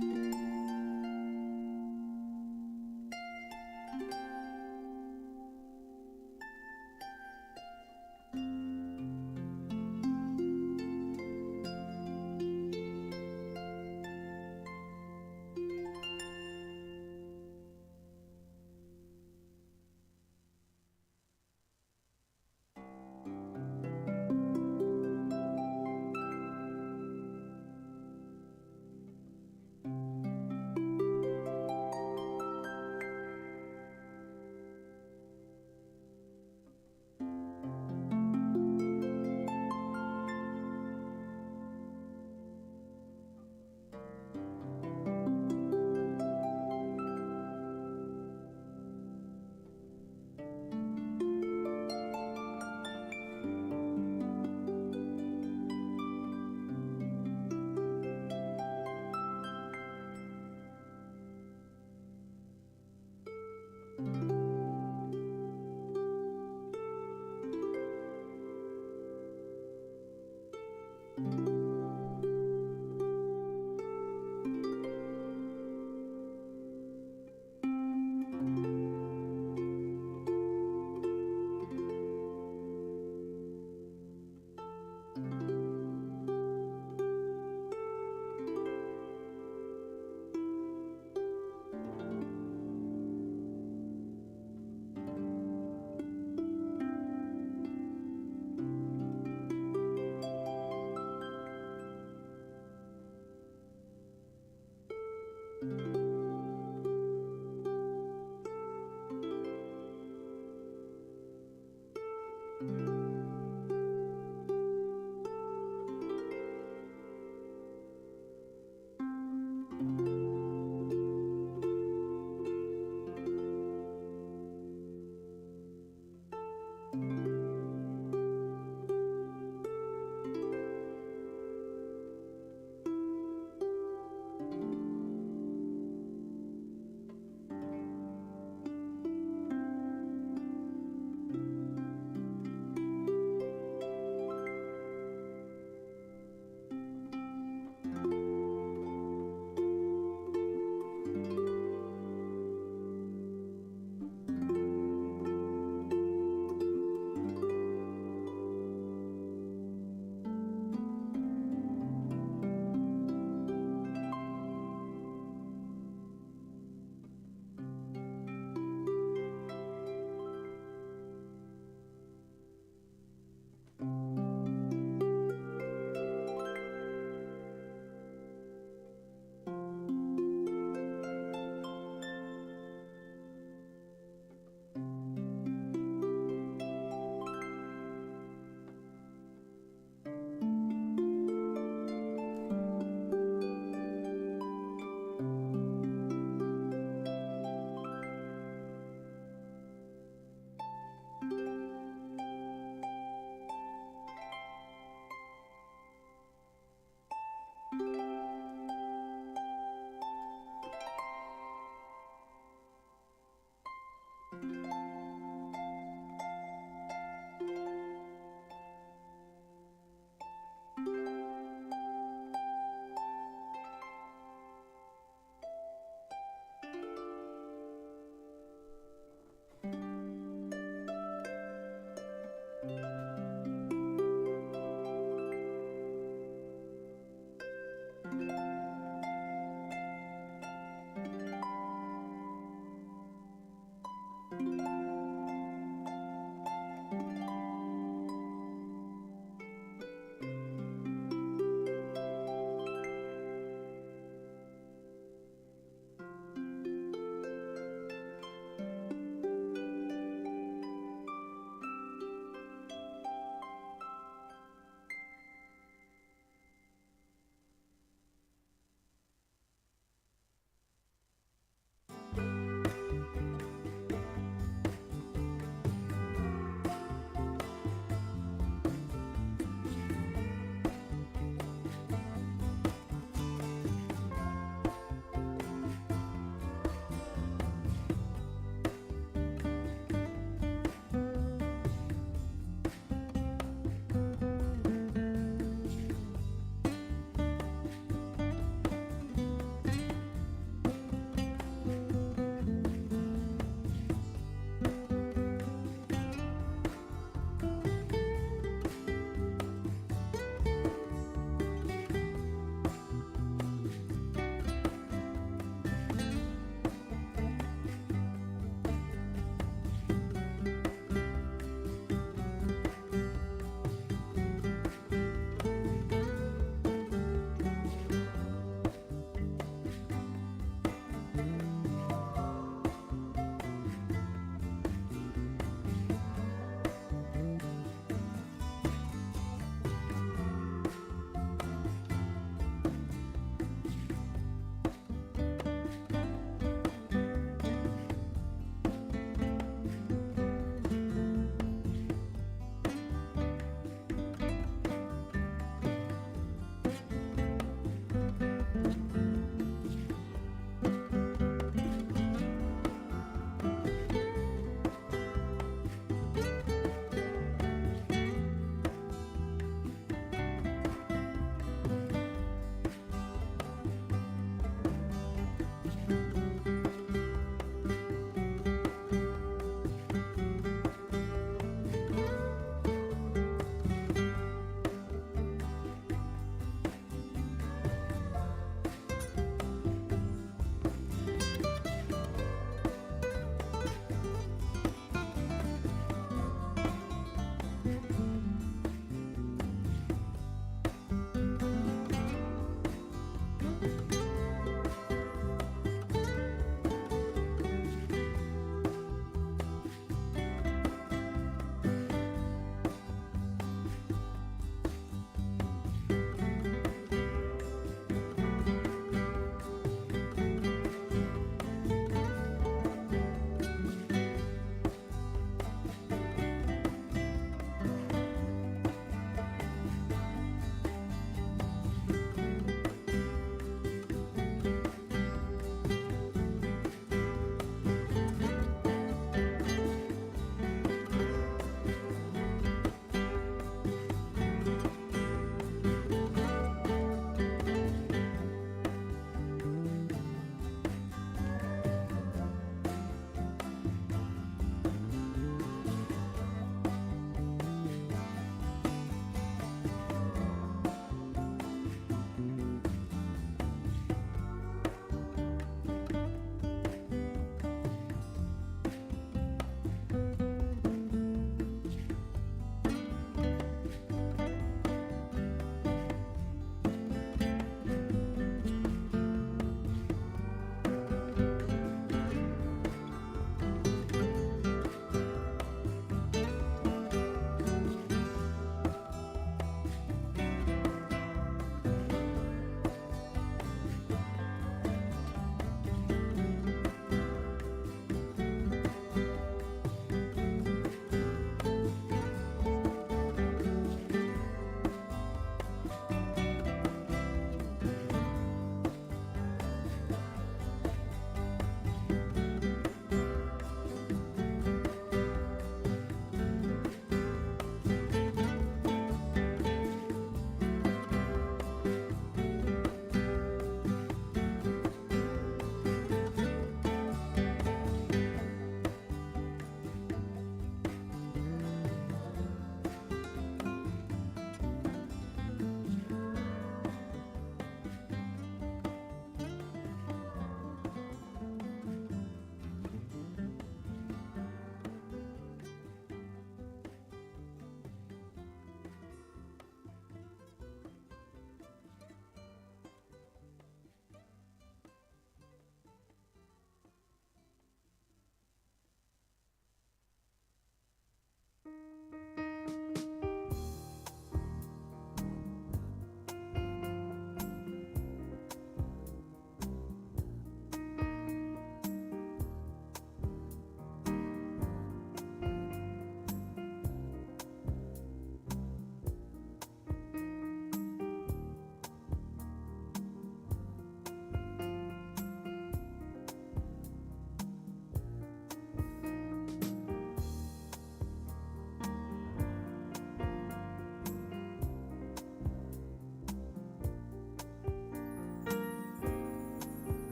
you.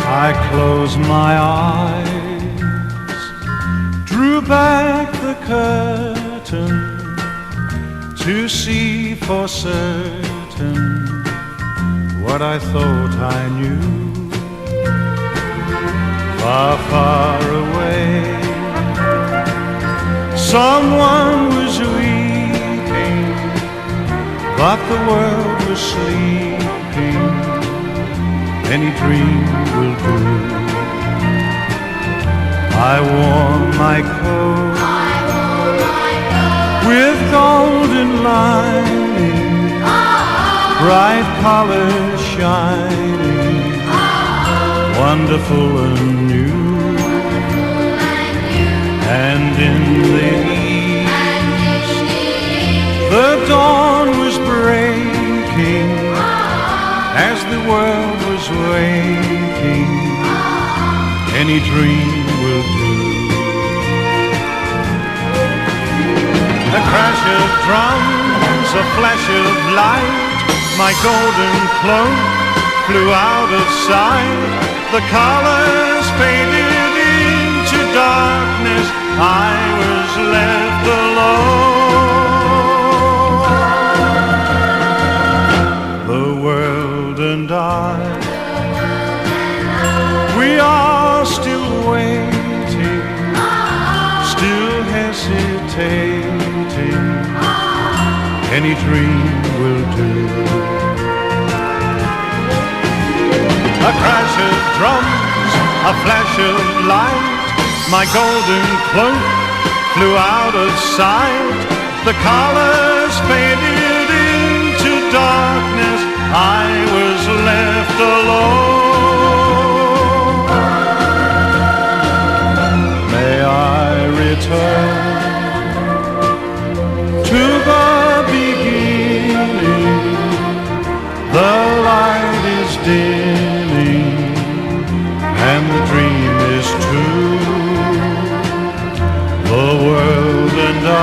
I closed my eyes, drew back the curtain to see for certain what I thought I knew. Far, far away, someone was weeping, but the world was sleeping. Any dream will do. I wore my coat with golden lining, bright colors shining, wonderful and new. And in the east, the dawn was breaking as the world was waiting. Any dream will do. A crash of drums, a flash of light, my golden cloak flew out of sight. The colors faded into darkness, I was left alone. The world and I, we are still waiting, still hesitating. Any dream will do. A crash of drums, a flash of light, my golden cloak flew out of sight. The colors faded into darkness, I was left alone. May I return to the beginning. The light is dimming and the dream is true. The world and I,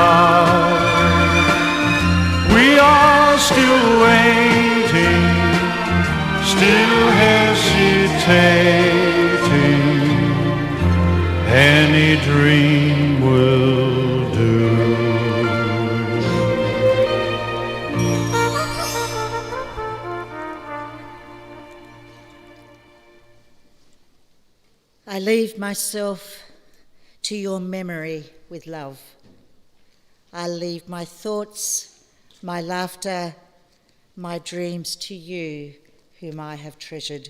we are still waiting, still hesitating. Any dream will do. I leave myself to your memory with love. I leave my thoughts, my laughter, my dreams to you, whom I have treasured.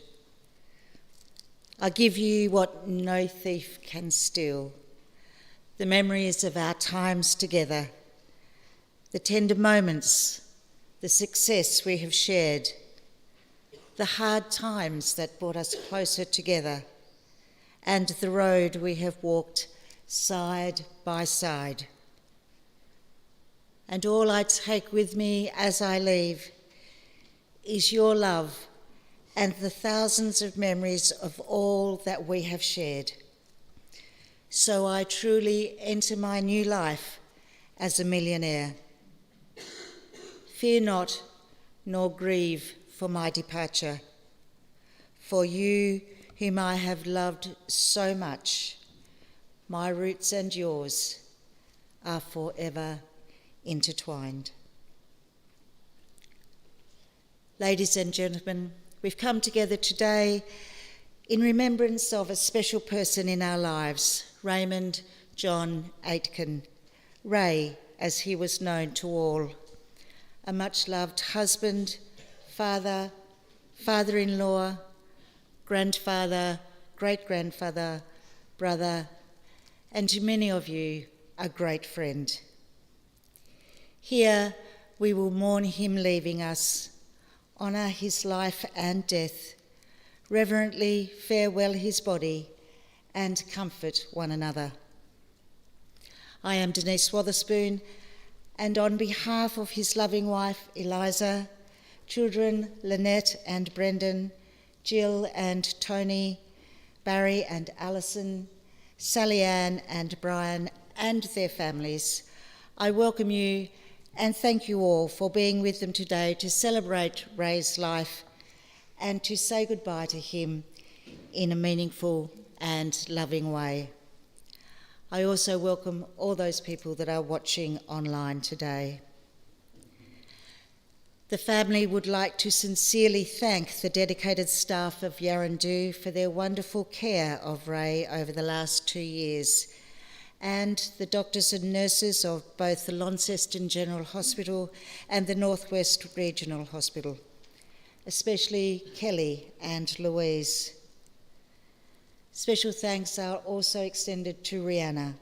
I give you what no thief can steal, the memories of our times together, the tender moments, the success we have shared, the hard times that brought us closer together, and the road we have walked side by side. And all I take with me as I leave is your love and the thousands of memories of all that we have shared. So I truly enter my new life as a millionaire. Fear not, nor grieve for my departure, for you whom I have loved so much, my roots and yours are forever intertwined. Ladies and gentlemen, we've come together today in remembrance of a special person in our lives, Raymond John Aitken, Ray, as he was known to all, a much-loved husband, father, father-in-law, grandfather, great-grandfather, brother, and to many of you, a great friend. Here we will mourn him leaving us, honour his life and death, reverently farewell his body, and comfort one another. I am Denise Wotherspoon, and on behalf of his loving wife, Eliza, children Lynette and Brendan, Jill and Tony, Barry and Alison, Sally Ann and Brian and their families, I welcome you And thank you all for being with them today to celebrate Ray's life and to say goodbye to him in a meaningful and loving way. I also welcome all those people that are watching online today. The family would like to sincerely thank the dedicated staff of Yarrandoo for their wonderful care of Ray over the last 2 years, and the doctors and nurses of both the Launceston General Hospital and the Northwest Regional Hospital, especially Kelly and Louise. Special thanks are also extended to Rihanna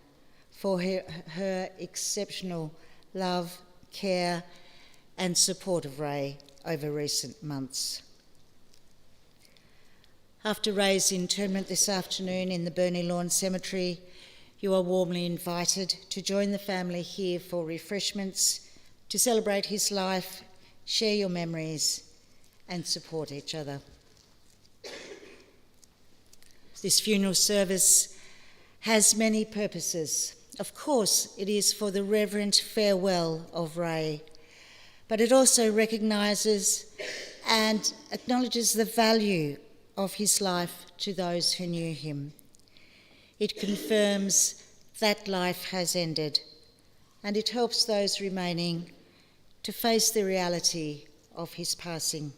for her exceptional love, care and support of Ray over recent months. After Ray's interment this afternoon in the Burney Lawn Cemetery, you are warmly invited to join the family here for refreshments, to celebrate his life, share your memories and support each other. This funeral service has many purposes. Of course, it is for the reverent farewell of Ray, but it also recognises and acknowledges the value of his life to those who knew him. It confirms that life has ended, and it helps those remaining to face the reality of his passing.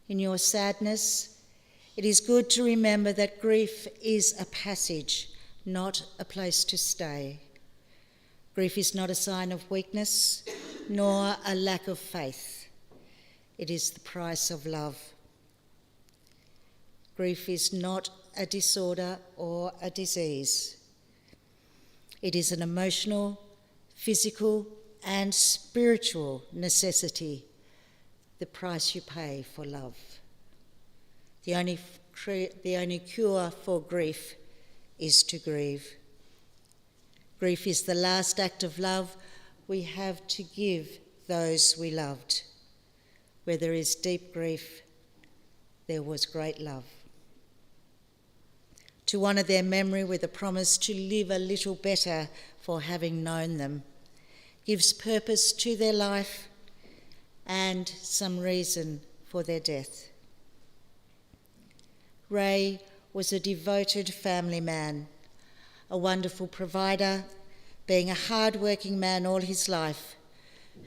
In your sadness, it is good to remember that grief is a passage, not a place to stay. Grief is not a sign of weakness, nor a lack of faith. It is the price of love. Grief is not a disorder or a disease. It is an emotional, physical, and spiritual necessity, the price you pay for love. The only cure for grief is to grieve. Grief is the last act of love we have to give those we loved. Where there is deep grief, there was great love. To honour their memory with a promise to live a little better for having known them gives purpose to their life and some reason for their death. Ray was a devoted family man, a wonderful provider, being a hard-working man all his life,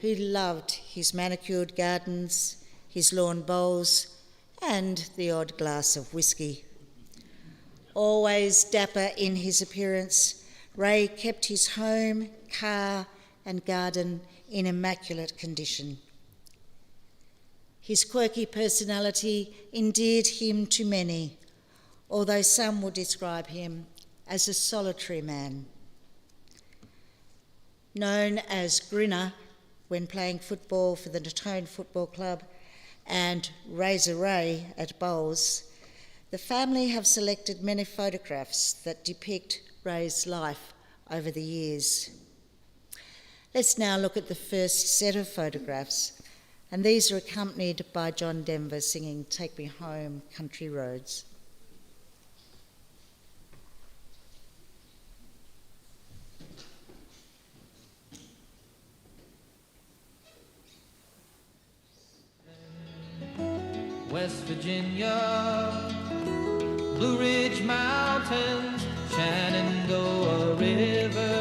who loved his manicured gardens, his lawn bowls, and the odd glass of whiskey. Always dapper in his appearance, Ray kept his home, car, and garden in immaculate condition. His quirky personality endeared him to many, although some would describe him as a solitary man. Known as Grinner when playing football for the Natone Football Club and Razor Ray at bowls, the family have selected many photographs that depict Ray's life over the years. Let's now look at the first set of photographs, and these are accompanied by John Denver singing "Take Me Home, Country Roads." West Virginia, Blue Ridge Mountains, Shenandoah River.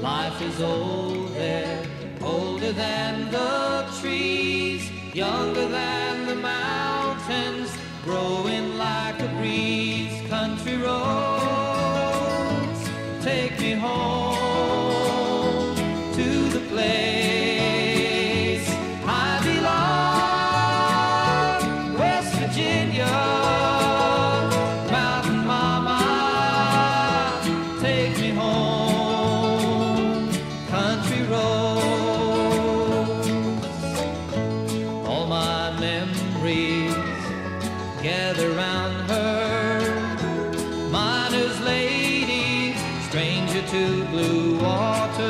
Life is old there, older than the trees, younger than the mountains, growing like a breeze. Country roads, take me home to the place to blue water,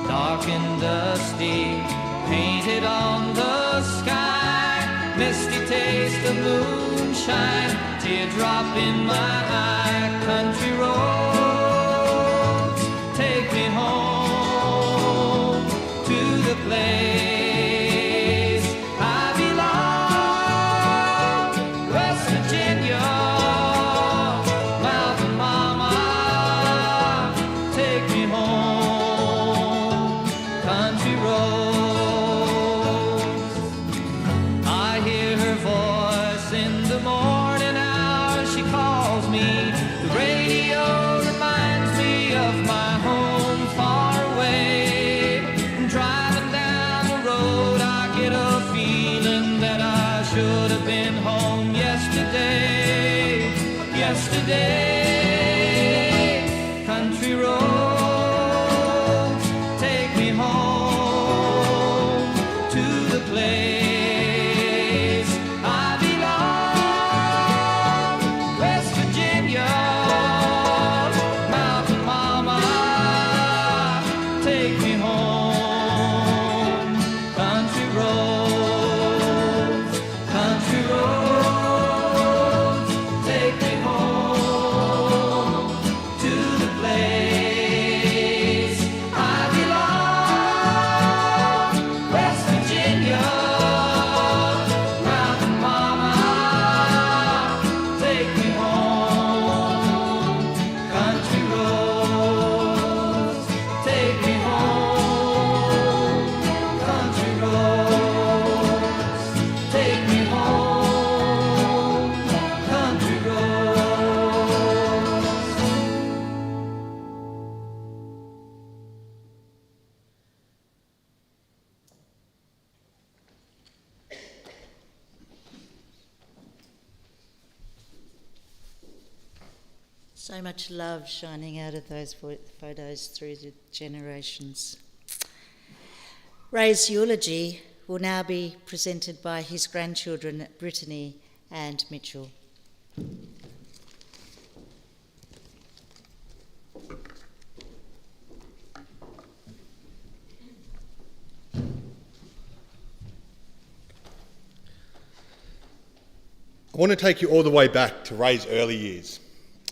dark and dusty, painted on the sky, misty taste of moonshine, teardrop in my eye. country roads take me home to the place I belong. West Virginia, Mountain Mama, take me home, country roads. I hear her voice in the morning hours, she calls me. The radio reminds me of my home far away. And driving down the road, I get a feeling that I should have been home yesterday. Country roads take me home to the place I belong. West Virginia, Mountain Mama, take me home. Country roads, take me home to the place I belong. West Virginia, Mountain Mama, take me home. Country roads, take me home. Country roads, take me home. Country roads. So much love shining out of those photos through the generations. Ray's eulogy will now be presented by his grandchildren Brittany and Mitchell. I want to take you all the way back to Ray's early years.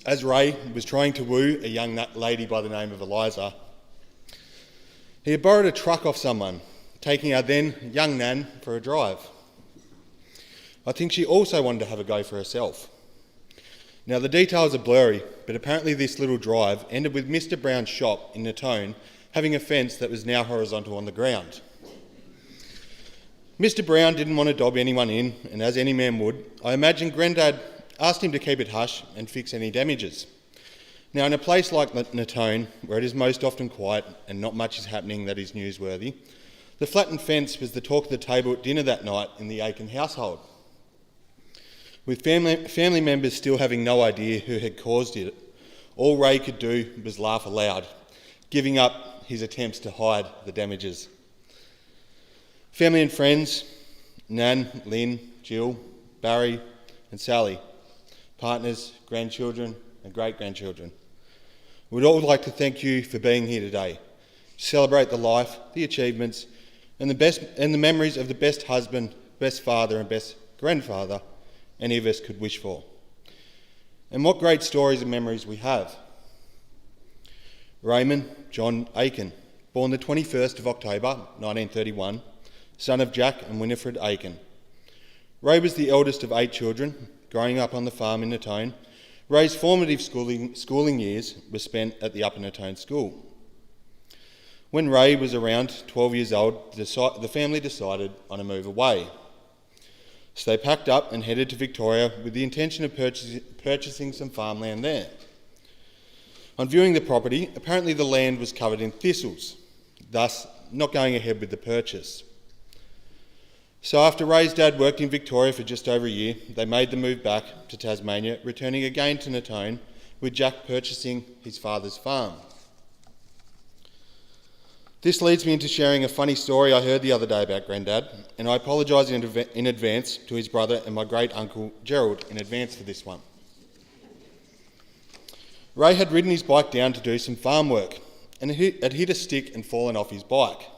As Ray was trying to woo a young lady by the name of Eliza, he had borrowed a truck off someone, taking our then young Nan for a drive. I think she also wanted to have a go for herself. Now the details are blurry, but apparently this little drive ended with Mr. Brown's shop in Natone having a fence that was now horizontal on the ground. Mr. Brown didn't want to dob anyone in, and as any man would, I imagine Grandad asked him to keep it hush and fix any damages. Now, in a place like Natone, where it is most often quiet and not much is happening that is newsworthy, the flattened fence was the talk of the table at dinner that night in the Aitken household. With family members still having no idea who had caused it, all Ray could do was laugh aloud, giving up his attempts to hide the damages. Family and friends, Nan, Lynn, Jill, Barry and Sally, partners, grandchildren and great-grandchildren. We'd all like to thank you for being here today, to celebrate the life, the achievements and the memories of the best husband, best father and best grandfather any of us could wish for. And what great stories and memories we have. Raymond John Aitken, born the 21st of October 1931, son of Jack and Winifred Aitken. Ray was the eldest of 8 children, growing up on the farm in Natone. Ray's formative schooling years were spent at the Upper Natone School. When Ray was around 12 years old, the family decided on a move away. So they packed up and headed to Victoria with the intention of purchasing some farmland there. On viewing the property, apparently the land was covered in thistles, thus not going ahead with the purchase. So after Ray's dad worked in Victoria for just over a year, they made the move back to Tasmania, returning again to Natone, with Jack purchasing his father's farm. This leads me into sharing a funny story I heard the other day about Grandad, and I apologise in advance to his brother and my great-uncle Gerald in advance for this one. Ray had ridden his bike down to do some farm work and had hit a stick and fallen off his bike.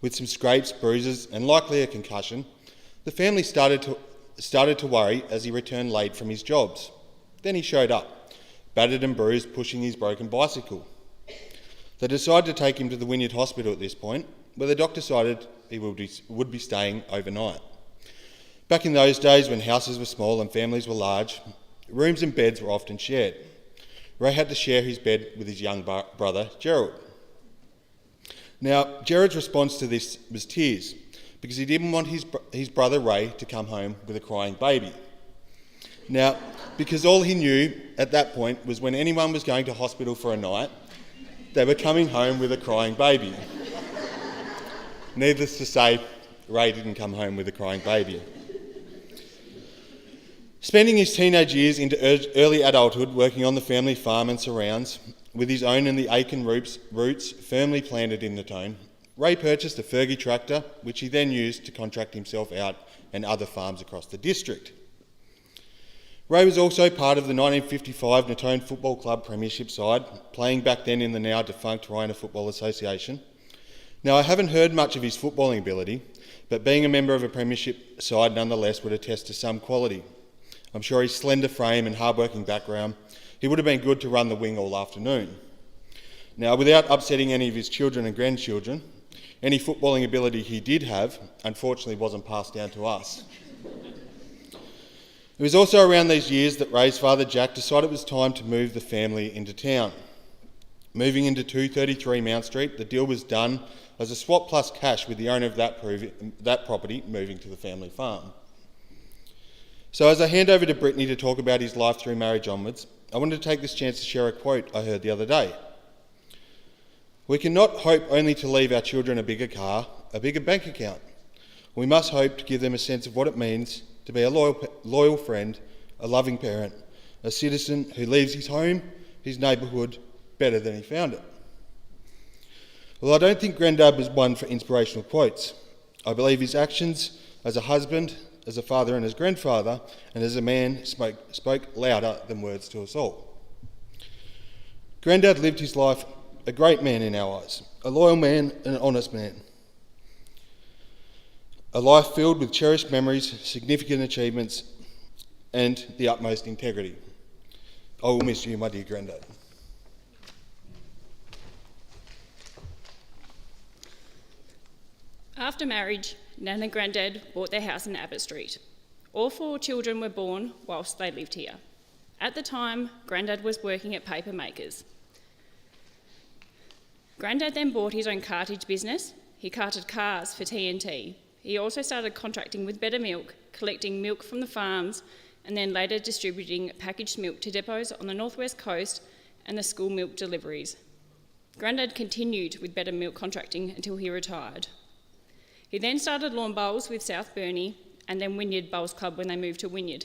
With some scrapes, bruises and likely a concussion, the family started to worry as he returned late from his jobs. Then he showed up, battered and bruised, pushing his broken bicycle. They decided to take him to the Wynyard Hospital at this point, where the doctor decided he would be staying overnight. Back in those days when houses were small and families were large, rooms and beds were often shared. Ray had to share his bed with his young brother, Gerald. Now, Gerald's response to this was tears, because he didn't want his brother Ray to come home with a crying baby. Now, because all he knew at that point was when anyone was going to hospital for a night, they were coming home with a crying baby. Needless to say, Ray didn't come home with a crying baby. Spending his teenage years into early adulthood working on the family farm and surrounds, with his own and the Aitken roots firmly planted in Natone, Ray purchased a Fergie tractor, which he then used to contract himself out and other farms across the district. Ray was also part of the 1955 Natone Football Club Premiership side, playing back then in the now defunct Ryana Football Association. Now, I haven't heard much of his footballing ability, but being a member of a Premiership side nonetheless would attest to some quality. I'm sure his slender frame and hard-working background, he would have been good to run the wing all afternoon. Now, without upsetting any of his children and grandchildren, any footballing ability he did have, unfortunately, wasn't passed down to us. It was also around these years that Ray's father, Jack, decided it was time to move the family into town. Moving into 233 Mount Street, the deal was done as a swap plus cash, with the owner of that property moving to the family farm. So as I hand over to Brittany to talk about his life through marriage onwards, I wanted to take this chance to share a quote I heard the other day. "We cannot hope only to leave our children a bigger car, a bigger bank account. We must hope to give them a sense of what it means to be a loyal friend, a loving parent, a citizen who leaves his home, his neighbourhood, better than he found it." Well, I don't think Grandad was one for inspirational quotes. I believe his actions as a husband, as a father and as grandfather, and as a man spoke louder than words to us all. Grandad lived his life a great man in our eyes, a loyal man and an honest man. A life filled with cherished memories, significant achievements, and the utmost integrity. I will miss you, my dear Grandad. After marriage, Nan and Grandad bought their house in Abbott Street. All 4 children were born whilst they lived here. At the time, Grandad was working at Paper Makers. Grandad then bought his own cartage business. He carted cars for TNT. He also started contracting with Better Milk, collecting milk from the farms, and then later distributing packaged milk to depots on the northwest coast and the school milk deliveries. Grandad continued with Better Milk contracting until he retired. He then started lawn bowls with South Burnie and then Wynyard Bowls Club when they moved to Wynyard.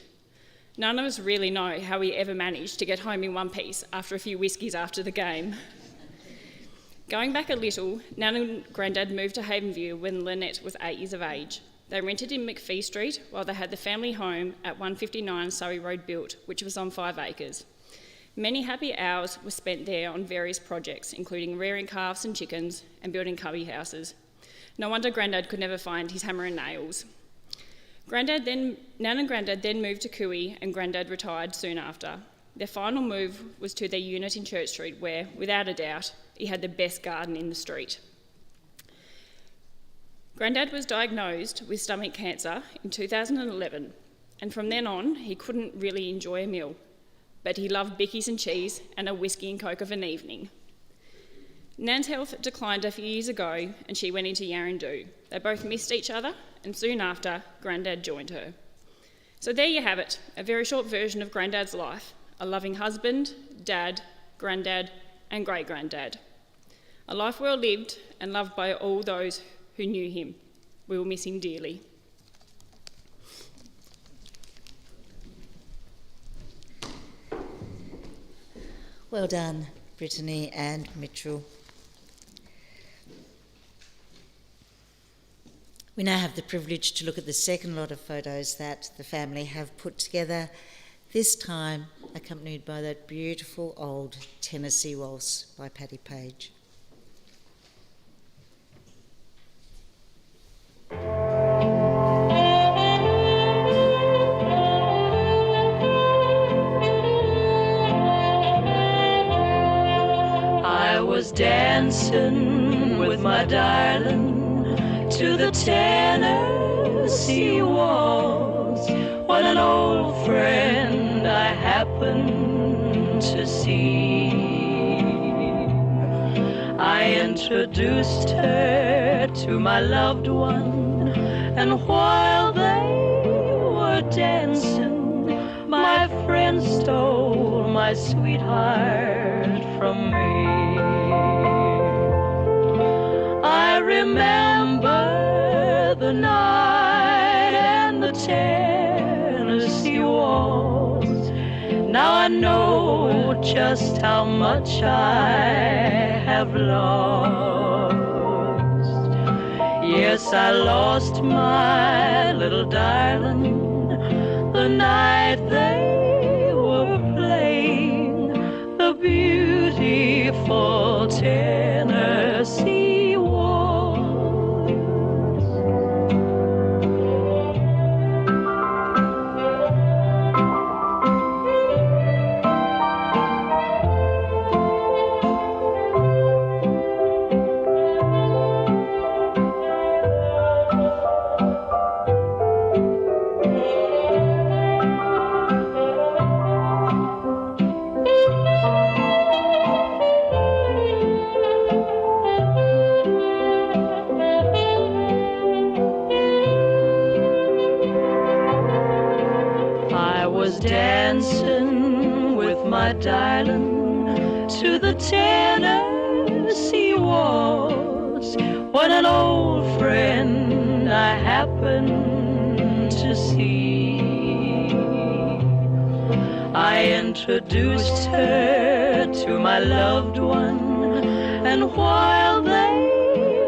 None of us really know how he ever managed to get home in one piece after a few whiskies after the game. Going back a little, Nan and Grandad moved to Havenview when Lynette was 8 years of age. They rented in McPhee Street while they had the family home at 159 Surrey Road built, which was on 5 acres. Many happy hours were spent there on various projects, including rearing calves and chickens and building cubby houses. No wonder Grandad could never find his hammer and nails. Nan and Grandad then moved to Cooey, and Grandad retired soon after. Their final move was to their unit in Church Street, where, without a doubt, he had the best garden in the street. Grandad was diagnosed with stomach cancer in 2011, and from then on, he couldn't really enjoy a meal, but he loved bickies and cheese and a whiskey and coke of an evening. Nan's health declined a few years ago, and she went into Yarrandoo. They both missed each other, and soon after, Grandad joined her. So there you have it, a very short version of Grandad's life, a loving husband, dad, Grandad, and great-granddad. A life well lived and loved by all those who knew him. We will miss him dearly. Well done, Brittany and Mitchell. We now have the privilege to look at the second lot of photos that the family have put together, this time accompanied by that beautiful old Tennessee waltz by Paddy Page. was dancing with my darling to the Tennessee waltz when an old friend I happened to see. I introduced her to my loved one, and while they were dancing, my friend stole my sweetheart from me. I remember the night and the Tennessee waltz. Now I know just how much I have lost. Yes, I lost my little darling the night they were playing the beautiful Tennessee waltz. Dancing with my darling to the Tennessee waltz when an old friend I happened to see. I introduced her to my loved one, and while they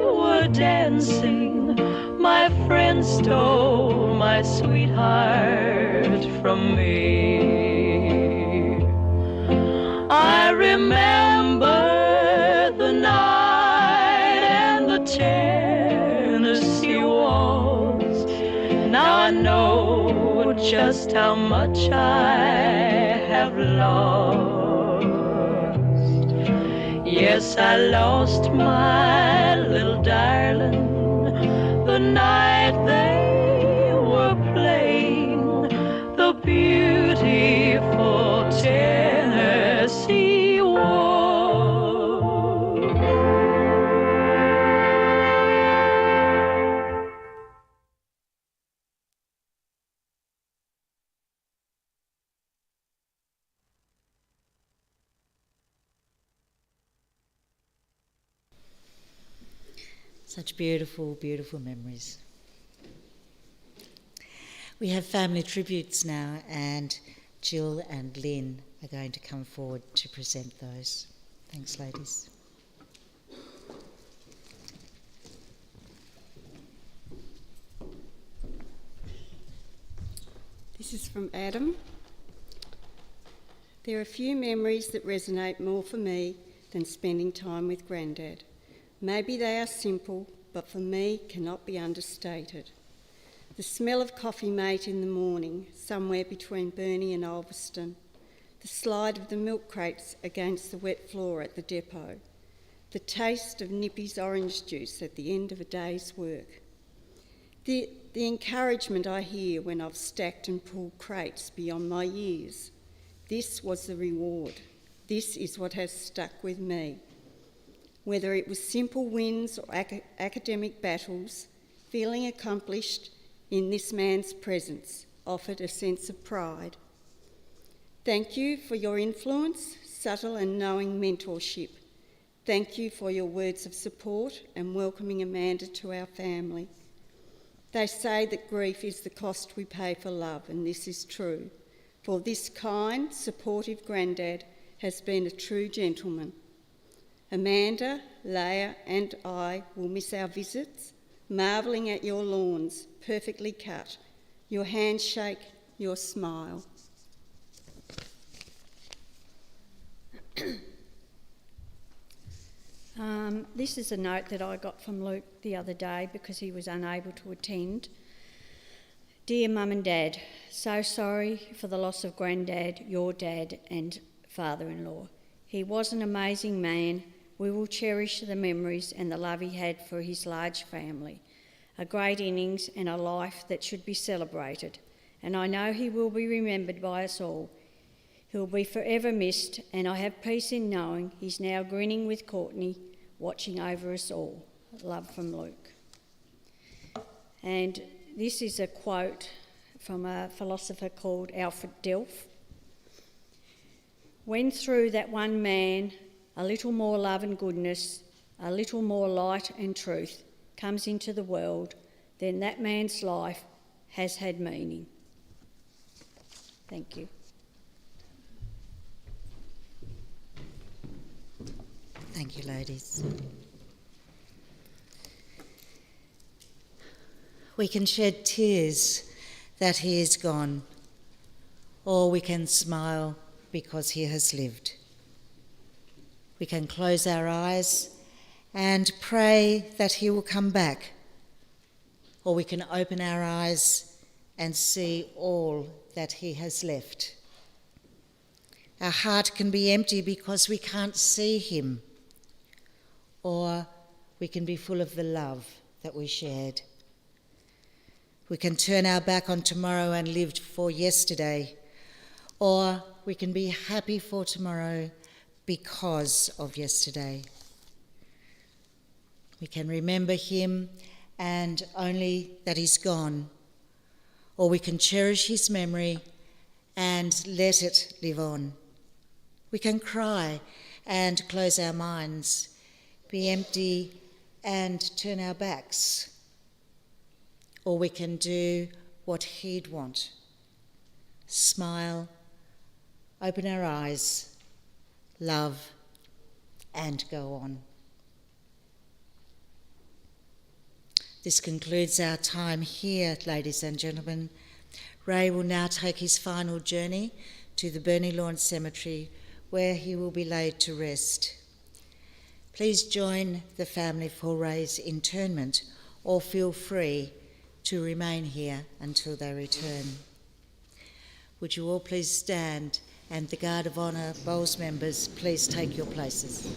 were dancing, my friend stole my sweetheart from me. I remember the night and the Tennessee waltz. Now I know just how much I have lost. Yes, I lost my little darling the night they were playing the beautiful Tennessee waltz. Such beautiful, beautiful memories. We have family tributes now, and Jill and Lynn are going to come forward to present those. Thanks, ladies. This is from Adam. There are few memories that resonate more for me than spending time with Grandad. Maybe they are simple, but for me cannot be understated. The smell of coffee mate in the morning, somewhere between Burnie and Ulverston. The slide of the milk crates against the wet floor at the depot. The taste of Nippy's orange juice at the end of a day's work. The encouragement I hear when I've stacked and pulled crates beyond my years. This was the reward. This is what has stuck with me. Whether it was simple wins or academic battles, feeling accomplished in this man's presence offered a sense of pride. Thank you for your influence, subtle and knowing mentorship. Thank you for your words of support and welcoming Amanda to our family. They say that grief is the cost we pay for love, and this is true. For this kind, supportive Grandad has been a true gentleman. Amanda, Leah and I will miss our visits, marvelling at your lawns, perfectly cut, your handshake, your smile. This is a note that I got from Luke the other day because he was unable to attend. Dear Mum and Dad, so sorry for the loss of Grandad, your dad and father-in-law. He was an amazing man, we will cherish the memories and the love he had for his large family. A great innings and a life that should be celebrated, and I know he will be remembered by us all. He will be forever missed, and I have peace in knowing he's now grinning with Courtney, watching over us all. Love from Luke. And this is a quote from a philosopher called Alfred Delf. When through that one man a little more love and goodness, a little more light and truth comes into the world, then that man's life has had meaning. Thank you. Thank you, ladies. We can shed tears that he is gone, or we can smile because he has lived. We can close our eyes and pray that he will come back, or we can open our eyes and see all that he has left. Our heart can be empty because we can't see him, or we can be full of the love that we shared. We can turn our back on tomorrow and live for yesterday, or we can be happy for tomorrow because of yesterday. We can remember him and only that he's gone, or we can cherish his memory and let it live on. We can cry and close our minds, be empty and turn our backs, or we can do what he'd want. Smile, open our eyes, love, and go on. This concludes our time here, ladies and gentlemen. Ray will now take his final journey to the Burney Lawn Cemetery, where he will be laid to rest. Please join the family for Ray's interment, or feel free to remain here until they return. Would you all please stand, and the Guard of Honour Bowls members, please take your places.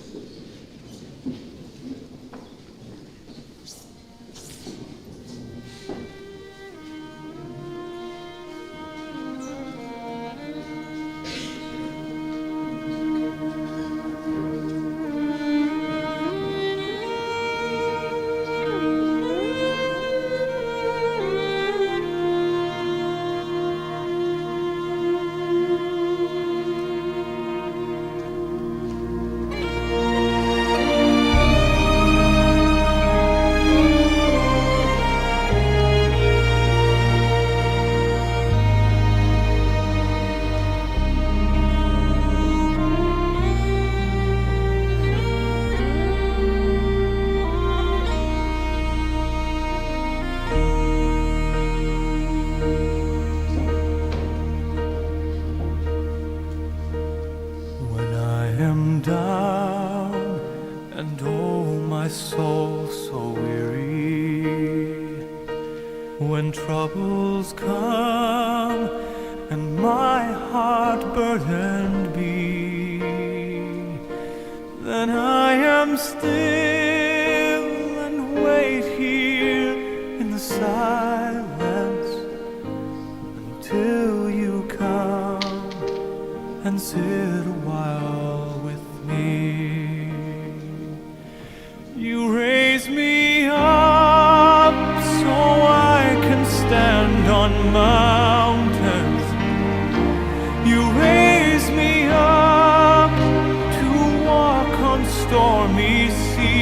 Troubles come and my heart burdened be, then I am still and wait here in the silence until you come and sit a while with me. You raise me up so I can stand on mountains. You raise me up to walk on stormy seas.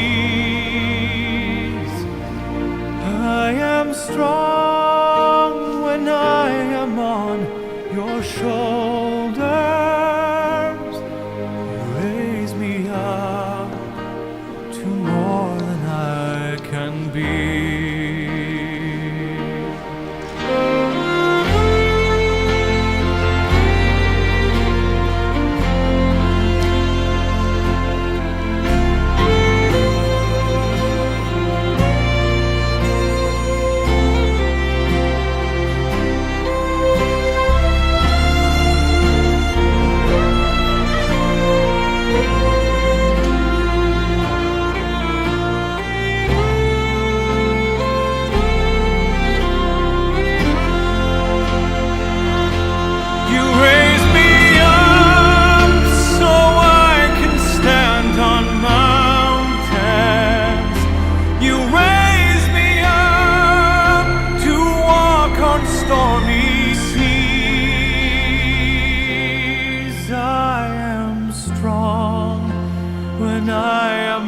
I am strong when I am on your shoulders. You raise me up to more than I can be.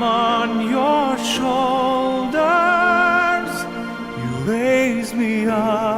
I'm on your shoulders. You raise me up.